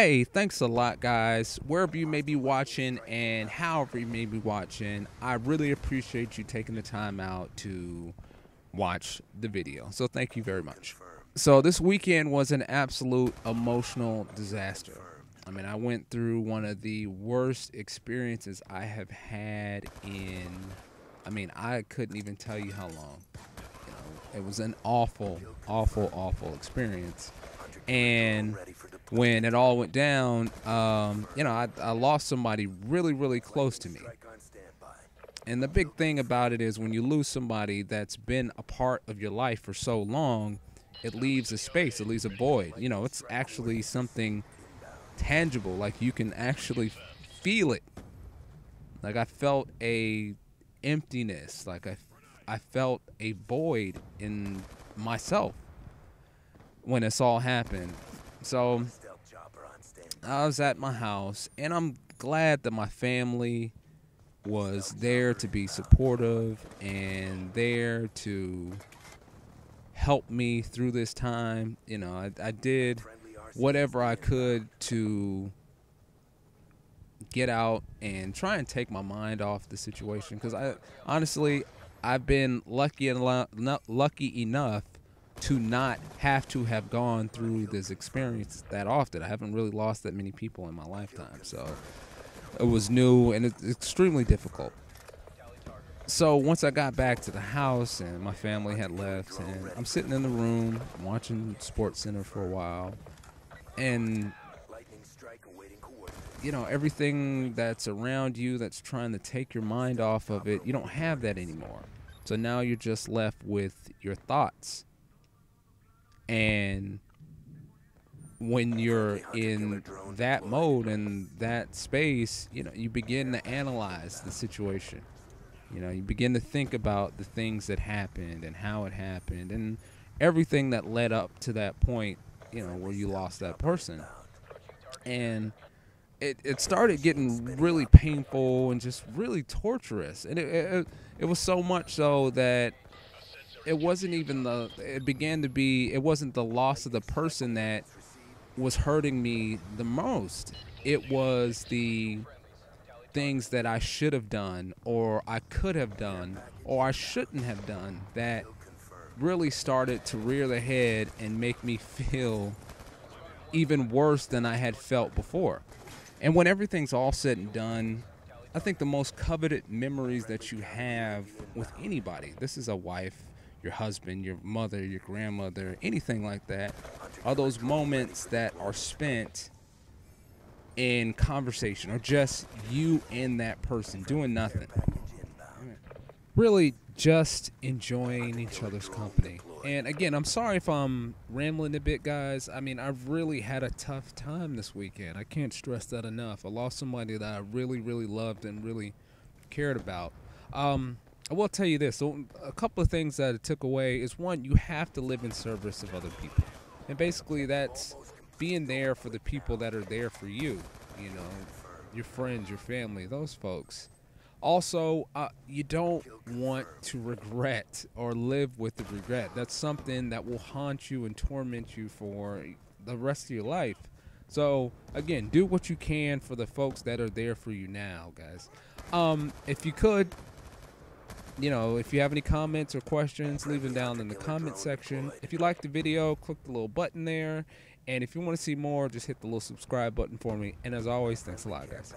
Hey, thanks a lot, guys. Wherever you may be watching and however you may be watching, I really appreciate you taking the time out to watch the video. So, thank you very much. So, this weekend was an absolute emotional disaster. I mean, I went through one of the worst experiences I have had I couldn't even tell you how long. It was an awful, awful, awful experience. And when it all went down, I lost somebody really, really close to me. And the big thing about it is when you lose somebody that's been a part of your life for so long, it leaves a space, it leaves a void. It's actually something tangible. Like you can actually feel it. Like I felt a emptiness. I felt a void in myself when this all happened. So I was at my house, and I'm glad that my family was there to be supportive and there to help me through this time. I did whatever I could to get out and try and take my mind off the situation, because I've been lucky enough to not have to have gone through this experience that often. I haven't really lost that many people in my lifetime, so it was new and it's extremely difficult. So once I got back to the house and my family had left, and I'm sitting in the room watching Sports Center for a while, and everything that's around you that's trying to take your mind off of it, you don't have that anymore. So now you're just left with your thoughts. And when you're in that mode and that space, you begin to analyze the situation. You begin to think about the things that happened and how it happened and everything that led up to that point, where you lost that person. And it started getting really painful and just really torturous. And it was so much so that it wasn't even it wasn't the loss of the person that was hurting me the most. It was the things that I should have done, or I could have done, or I shouldn't have done, that really started to rear their head and make me feel even worse than I had felt before. And when everything's all said and done, I think the most coveted memories that you have with anybody, this is a wife, your husband, your mother, your grandmother, anything like that, are those moments that are spent in conversation or just you and that person doing nothing. Really just enjoying each other's company. And again, I'm sorry if I'm rambling a bit, guys. I mean, I've really had a tough time this weekend. I can't stress that enough. I lost somebody that I really, really loved and really cared about. I will tell you this. So a couple of things that it took away is, one, you have to live in service of other people. And basically that's being there for the people that are there for you, your friends, your family, those folks. Also, you don't want to regret or live with the regret. That's something that will haunt you and torment you for the rest of your life. So, again, do what you can for the folks that are there for you now, guys. If you could, if you have any comments or questions, leave them down in the comment section. If you like the video, click the little button there. And if you want to see more, just hit the little subscribe button for me. And as always, thanks a lot, guys.